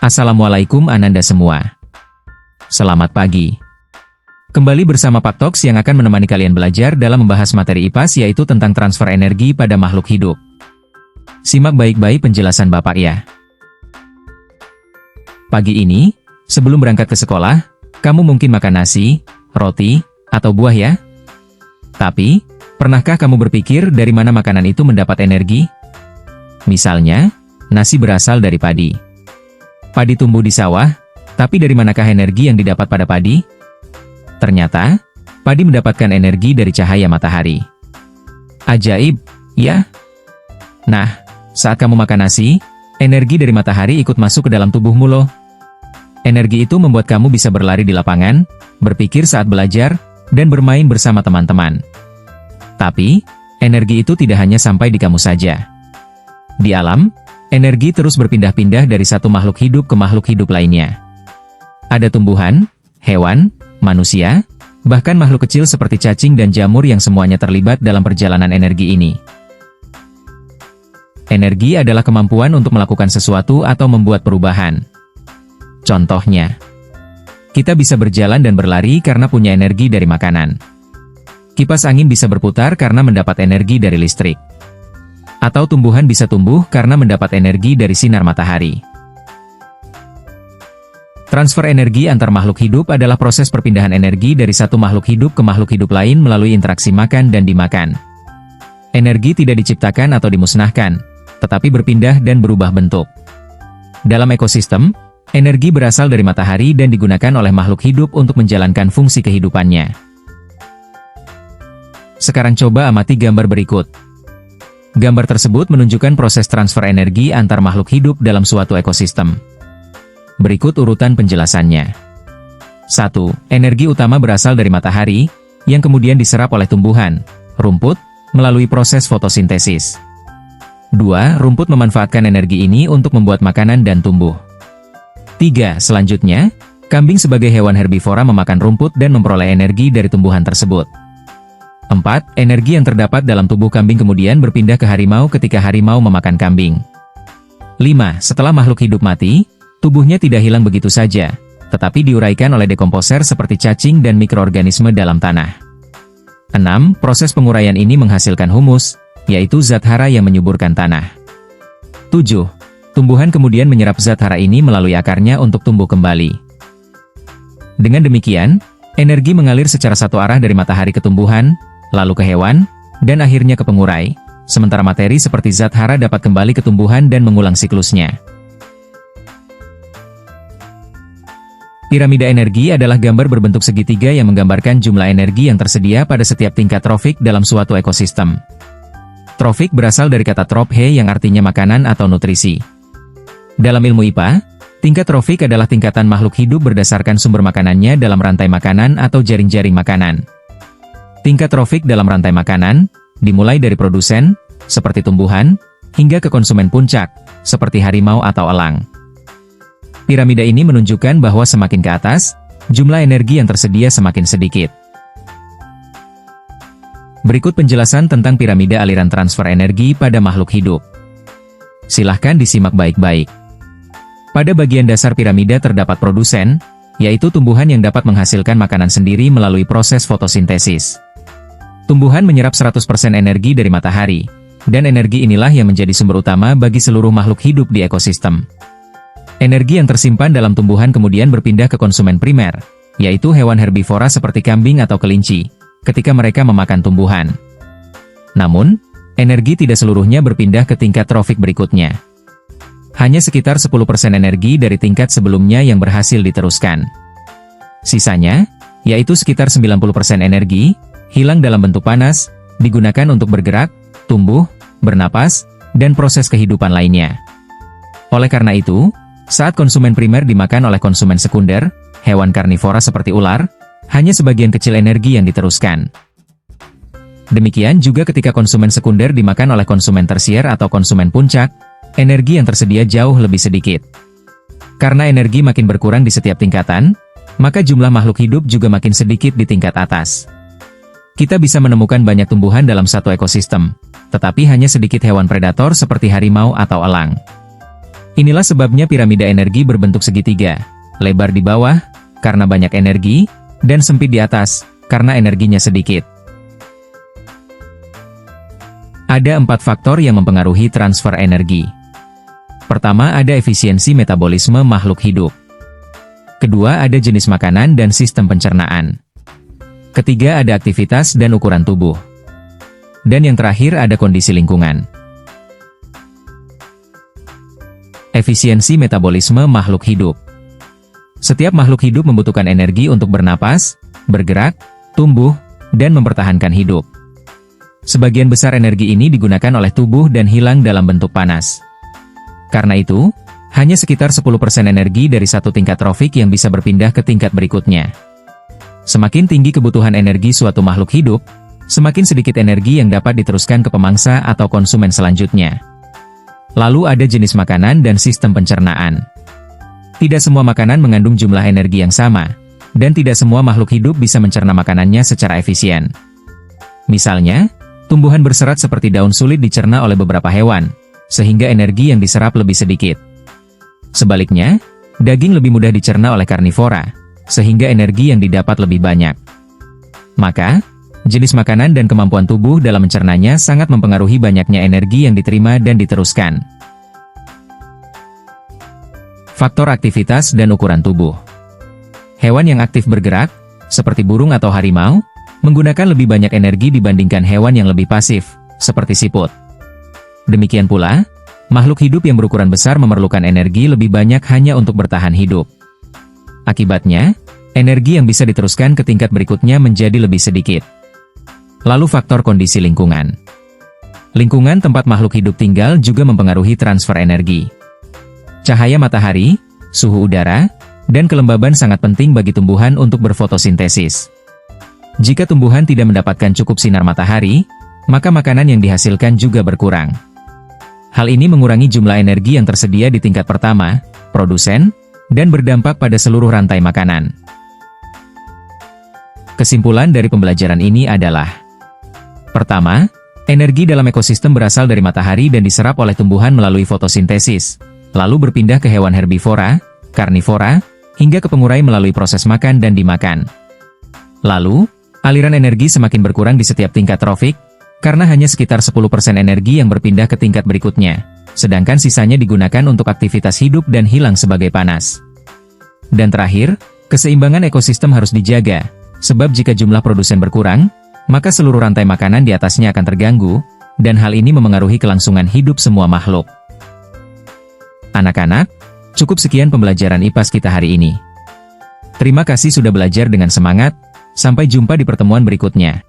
Assalamualaikum Ananda semua. Selamat pagi. Kembali bersama Pak Talks yang akan menemani kalian belajar dalam membahas materi IPAS yaitu tentang transfer energi pada makhluk hidup. Simak baik-baik penjelasan Bapak ya. Pagi ini, sebelum berangkat ke sekolah, kamu mungkin makan nasi, roti, atau buah ya? Tapi, pernahkah kamu berpikir dari mana makanan itu mendapat energi? Misalnya, nasi berasal dari padi. Padi tumbuh di sawah, tapi dari manakah energi yang didapat pada padi? Ternyata, padi mendapatkan energi dari cahaya matahari. Ajaib, ya? Nah, saat kamu makan nasi, energi dari matahari ikut masuk ke dalam tubuhmu loh. Energi itu membuat kamu bisa berlari di lapangan, berpikir saat belajar, dan bermain bersama teman-teman. Tapi, energi itu tidak hanya sampai di kamu saja. Di alam, energi terus berpindah-pindah dari satu makhluk hidup ke makhluk hidup lainnya. Ada tumbuhan, hewan, manusia, bahkan makhluk kecil seperti cacing dan jamur yang semuanya terlibat dalam perjalanan energi ini. Energi adalah kemampuan untuk melakukan sesuatu atau membuat perubahan. Contohnya, kita bisa berjalan dan berlari karena punya energi dari makanan. Kipas angin bisa berputar karena mendapat energi dari listrik. Atau tumbuhan bisa tumbuh karena mendapat energi dari sinar matahari. Transfer energi antar makhluk hidup adalah proses perpindahan energi dari satu makhluk hidup ke makhluk hidup lain melalui interaksi makan dan dimakan. Energi tidak diciptakan atau dimusnahkan, tetapi berpindah dan berubah bentuk. Dalam ekosistem, energi berasal dari matahari dan digunakan oleh makhluk hidup untuk menjalankan fungsi kehidupannya. Sekarang coba amati gambar berikut. Gambar tersebut menunjukkan proses transfer energi antar makhluk hidup dalam suatu ekosistem. Berikut urutan penjelasannya. 1. Energi utama berasal dari matahari, yang kemudian diserap oleh tumbuhan, rumput, melalui proses fotosintesis. 2. Rumput memanfaatkan energi ini untuk membuat makanan dan tumbuh. 3. Selanjutnya, kambing sebagai hewan herbivora memakan rumput dan memperoleh energi dari tumbuhan tersebut. 4. Energi yang terdapat dalam tubuh kambing kemudian berpindah ke harimau ketika harimau memakan kambing. 5. Setelah makhluk hidup mati, tubuhnya tidak hilang begitu saja, tetapi diuraikan oleh dekomposer seperti cacing dan mikroorganisme dalam tanah. 6. Proses penguraian ini menghasilkan humus, yaitu zat hara yang menyuburkan tanah. 7. Tumbuhan kemudian menyerap zat hara ini melalui akarnya untuk tumbuh kembali. Dengan demikian, energi mengalir secara satu arah dari matahari ke tumbuhan, lalu ke hewan, dan akhirnya ke pengurai, sementara materi seperti zat hara dapat kembali ke tumbuhan dan mengulang siklusnya. Piramida energi adalah gambar berbentuk segitiga yang menggambarkan jumlah energi yang tersedia pada setiap tingkat trofik dalam suatu ekosistem. Trofik berasal dari kata trophe yang artinya makanan atau nutrisi. Dalam ilmu IPA, tingkat trofik adalah tingkatan makhluk hidup berdasarkan sumber makanannya dalam rantai makanan atau jaring-jaring makanan. Tingkat trofik dalam rantai makanan, dimulai dari produsen, seperti tumbuhan, hingga ke konsumen puncak, seperti harimau atau elang. Piramida ini menunjukkan bahwa semakin ke atas, jumlah energi yang tersedia semakin sedikit. Berikut penjelasan tentang piramida aliran transfer energi pada makhluk hidup. Silahkan disimak baik-baik. Pada bagian dasar piramida terdapat produsen, yaitu tumbuhan yang dapat menghasilkan makanan sendiri melalui proses fotosintesis. Tumbuhan menyerap 100% energi dari matahari, dan energi inilah yang menjadi sumber utama bagi seluruh makhluk hidup di ekosistem. Energi yang tersimpan dalam tumbuhan kemudian berpindah ke konsumen primer, yaitu hewan herbivora seperti kambing atau kelinci, ketika mereka memakan tumbuhan. Namun, energi tidak seluruhnya berpindah ke tingkat trofik berikutnya. Hanya sekitar 10% energi dari tingkat sebelumnya yang berhasil diteruskan. Sisanya, yaitu sekitar 90% energi, hilang dalam bentuk panas, digunakan untuk bergerak, tumbuh, bernapas, dan proses kehidupan lainnya. Oleh karena itu, saat konsumen primer dimakan oleh konsumen sekunder, hewan karnivora seperti ular, hanya sebagian kecil energi yang diteruskan. Demikian juga ketika konsumen sekunder dimakan oleh konsumen tersier atau konsumen puncak, energi yang tersedia jauh lebih sedikit. Karena energi makin berkurang di setiap tingkatan, maka jumlah makhluk hidup juga makin sedikit di tingkat atas. Kita bisa menemukan banyak tumbuhan dalam satu ekosistem, tetapi hanya sedikit hewan predator seperti harimau atau elang. Inilah sebabnya piramida energi berbentuk segitiga, lebar di bawah, karena banyak energi, dan sempit di atas, karena energinya sedikit. Ada 4 faktor yang mempengaruhi transfer energi. Pertama, ada efisiensi metabolisme makhluk hidup. Kedua, ada jenis makanan dan sistem pencernaan. Ketiga, ada aktivitas dan ukuran tubuh. Dan yang terakhir, ada kondisi lingkungan. Efisiensi metabolisme makhluk hidup. Setiap makhluk hidup membutuhkan energi untuk bernapas, bergerak, tumbuh, dan mempertahankan hidup. Sebagian besar energi ini digunakan oleh tubuh dan hilang dalam bentuk panas. Karena itu, hanya sekitar 10% energi dari satu tingkat trofik yang bisa berpindah ke tingkat berikutnya. Semakin tinggi kebutuhan energi suatu makhluk hidup, semakin sedikit energi yang dapat diteruskan ke pemangsa atau konsumen selanjutnya. Lalu ada jenis makanan dan sistem pencernaan. Tidak semua makanan mengandung jumlah energi yang sama, dan tidak semua makhluk hidup bisa mencerna makanannya secara efisien. Misalnya, tumbuhan berserat seperti daun sulit dicerna oleh beberapa hewan, sehingga energi yang diserap lebih sedikit. Sebaliknya, daging lebih mudah dicerna oleh karnivora, sehingga energi yang didapat lebih banyak. Maka, jenis makanan dan kemampuan tubuh dalam mencernanya sangat mempengaruhi banyaknya energi yang diterima dan diteruskan. Faktor aktivitas dan ukuran tubuh. Hewan yang aktif bergerak, seperti burung atau harimau, menggunakan lebih banyak energi dibandingkan hewan yang lebih pasif, seperti siput. Demikian pula, makhluk hidup yang berukuran besar memerlukan energi lebih banyak hanya untuk bertahan hidup. Akibatnya, energi yang bisa diteruskan ke tingkat berikutnya menjadi lebih sedikit. Lalu faktor kondisi lingkungan. Lingkungan tempat makhluk hidup tinggal juga mempengaruhi transfer energi. Cahaya matahari, suhu udara, dan kelembaban sangat penting bagi tumbuhan untuk berfotosintesis. Jika tumbuhan tidak mendapatkan cukup sinar matahari, maka makanan yang dihasilkan juga berkurang. Hal ini mengurangi jumlah energi yang tersedia di tingkat pertama, produsen, dan berdampak pada seluruh rantai makanan. Kesimpulan dari pembelajaran ini adalah: pertama, energi dalam ekosistem berasal dari matahari dan diserap oleh tumbuhan melalui fotosintesis, lalu berpindah ke hewan herbivora, karnivora, hingga ke pengurai melalui proses makan dan dimakan. Lalu, aliran energi semakin berkurang di setiap tingkat trofik, karena hanya sekitar 10% energi yang berpindah ke tingkat berikutnya, sedangkan sisanya digunakan untuk aktivitas hidup dan hilang sebagai panas. Dan terakhir, keseimbangan ekosistem harus dijaga, sebab jika jumlah produsen berkurang, maka seluruh rantai makanan di atasnya akan terganggu, dan hal ini memengaruhi kelangsungan hidup semua makhluk. Anak-anak, cukup sekian pembelajaran IPAS kita hari ini. Terima kasih sudah belajar dengan semangat, sampai jumpa di pertemuan berikutnya.